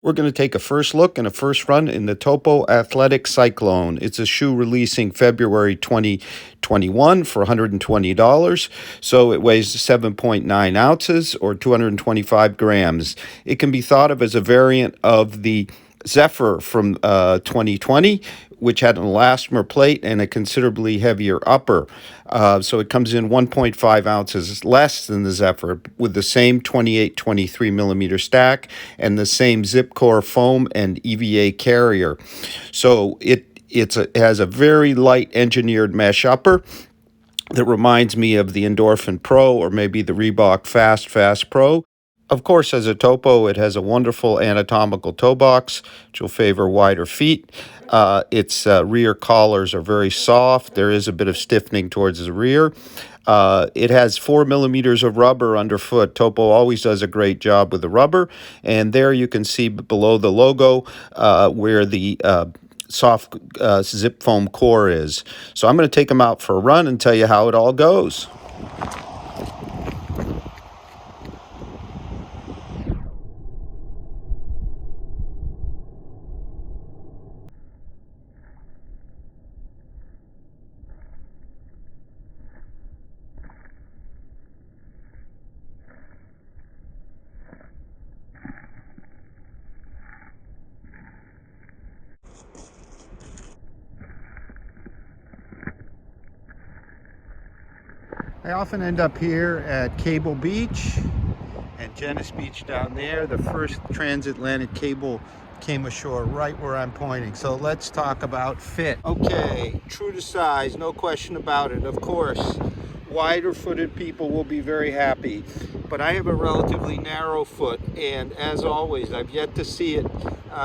We're going to take a first look and a first run in the Topo Athletic Cyclone. It's a shoe releasing February 2021 for $120. So it weighs 7.9 ounces or 225 grams. It can be thought of as a variant of the Zeyphr from 2020, which had an elastomer plate and a considerably heavier upper. So it comes in 1.5 ounces less than the Zeyphr with the same 28-23 millimeter stack and the same zip core foam and EVA carrier. So it has a very light engineered mesh upper that reminds me of the Endorphin Pro or maybe the Reebok Fast Pro. Of course, as a Topo, it has a wonderful anatomical toe box, which will favor wider feet. Its rear collars are very soft. There is a bit of stiffening towards the rear. It has 4 millimeters of rubber underfoot. Topo always does a great job with the rubber. And there you can see below the logo where the soft zip foam core is. So I'm going to take them out for a run and tell you how it all goes. I often end up here at Cable Beach and Genesis Beach down there. The first transatlantic cable came ashore right where I'm pointing. So let's talk about fit. Okay, true to size, no question about it. Of course, wider footed people will be very happy, but I have a relatively narrow foot, and as always, I've yet to see it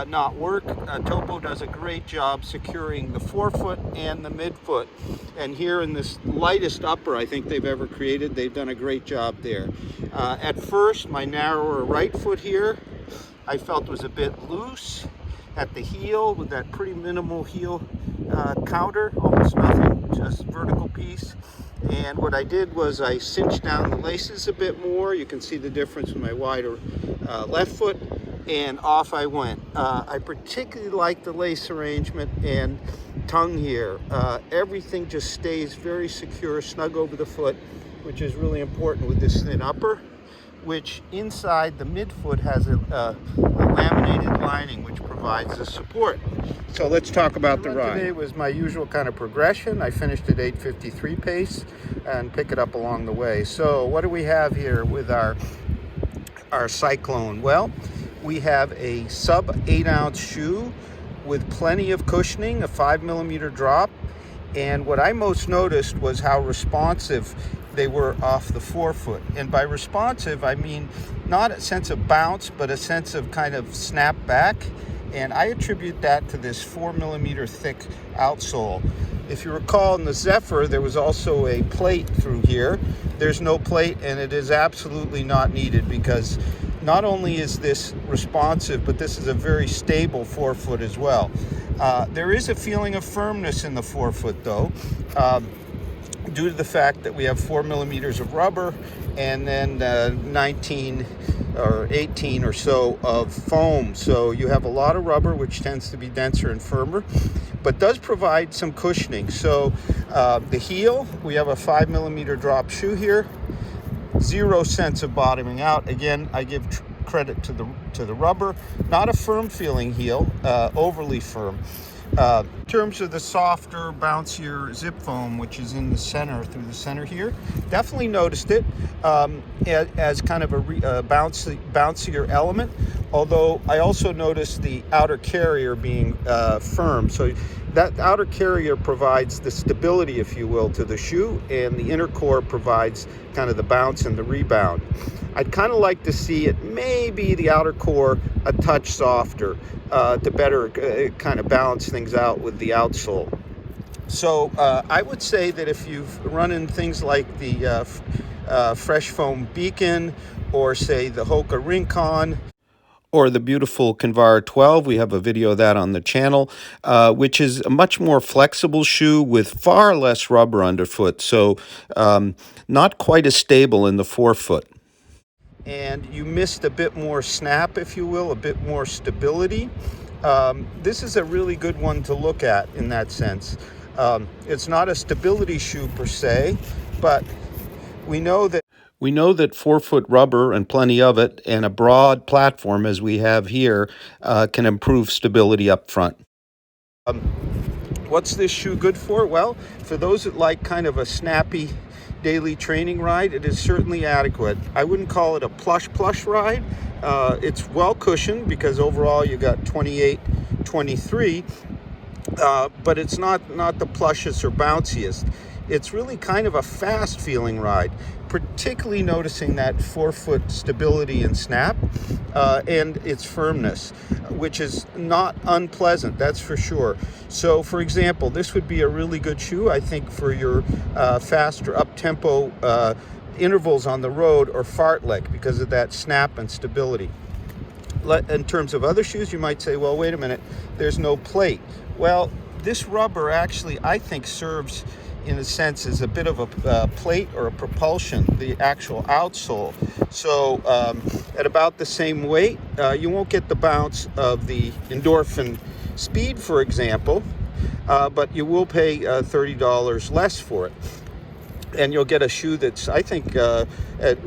not work. Topo does a great job securing the forefoot and the midfoot, and here in this lightest upper I think they've ever created, they've done a great job there. At first, my narrower right foot here I felt was a bit loose at the heel with that pretty minimal heel counter, almost nothing, just vertical piece. And what I did was I cinched down the laces a bit more. You can see the difference with my wider left foot, and off I went. I particularly like the lace arrangement and tongue here. Everything just stays very secure, snug over the foot, which is really important with this thin upper, which inside the midfoot has a laminated lining which provides the support. So let's talk about the ride. Today was my usual kind of progression. I finished at 8:53 pace and pick it up along the way. So what do we have here with our Cyclone? Well, we have a sub 8-ounce shoe with plenty of cushioning, a 5 millimeter drop. And what I most noticed was how responsive they were off the forefoot. And by responsive, I mean not a sense of bounce, but a sense of kind of snap back. And I attribute that to this 4 millimeter thick outsole. If you recall, in the Zeyphr, there was also a plate through here. There's no plate, and it is absolutely not needed, because not only is this responsive, but this is a very stable forefoot as well. There is a feeling of firmness in the forefoot, though, due to the fact that we have 4 millimeters of rubber and then 19 or 18 or so of foam. So you have a lot of rubber, which tends to be denser and firmer, but does provide some cushioning. So the heel, we have a 5 millimeter drop shoe here. 0 sense of bottoming out. Again, I give credit to the rubber. Not a firm feeling heel, overly firm. In terms of the softer, bouncier zip foam, which is in the center, through the center here, definitely noticed it as kind of a bouncier element. Although I also noticed the outer carrier being firm. So that outer carrier provides the stability, if you will, to the shoe, and the inner core provides kind of the bounce and the rebound. I'd kind of like to see it, maybe the outer core a touch softer to better kind of balance things out with the outsole. So I would say that if you've run in things like the Fresh Foam Beacon, or say the Hoka Rincon, or the beautiful Kinvara 12, we have a video of that on the channel, which is a much more flexible shoe with far less rubber underfoot, so not quite as stable in the forefoot. and you missed a bit more snap, if you will, a bit more stability, this is a really good one to look at in that sense. It's not a stability shoe per se, but we know that forefoot rubber and plenty of it and a broad platform as we have here can improve stability up front. What's this shoe good for? Well, for those that like kind of a snappy daily training ride, it is certainly adequate. I wouldn't call it a plush ride. It's well cushioned because overall you got 28, 23, but it's not the plushest or bounciest. It's really kind of a fast feeling ride, particularly noticing that forefoot stability and snap and its firmness, which is not unpleasant, that's for sure. So for example, this would be a really good shoe, I think, for your faster up-tempo intervals on the road or fartlek because of that snap and stability. In terms of other shoes, you might say, well, wait a minute, there's no plate. Well, this rubber actually, I think, serves in a sense as a bit of a plate or a propulsion, the actual outsole. So at about the same weight, you won't get the bounce of the Endorphin Speed, for example, but you will pay $30 less for it. And you'll get a shoe that's, I think,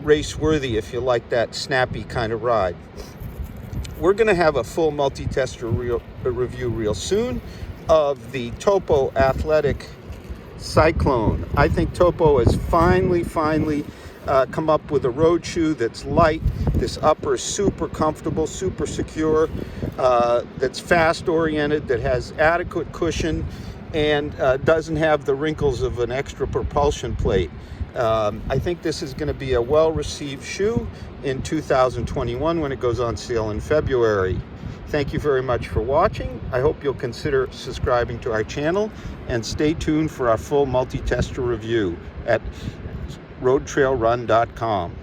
race worthy if you like that snappy kind of ride. We're going to have a full multi-tester review real soon of the Topo Athletic Cyclone. I think Topo has finally come up with a road shoe that's light. This upper is super comfortable, super secure, that's fast oriented, that has adequate cushion, and doesn't have the wrinkles of an extra propulsion plate. I think this is going to be a well-received shoe in 2021 when it goes on sale in February. Thank you very much for watching. I hope you'll consider subscribing to our channel and stay tuned for our full multi-tester review at RoadTrailRun.com.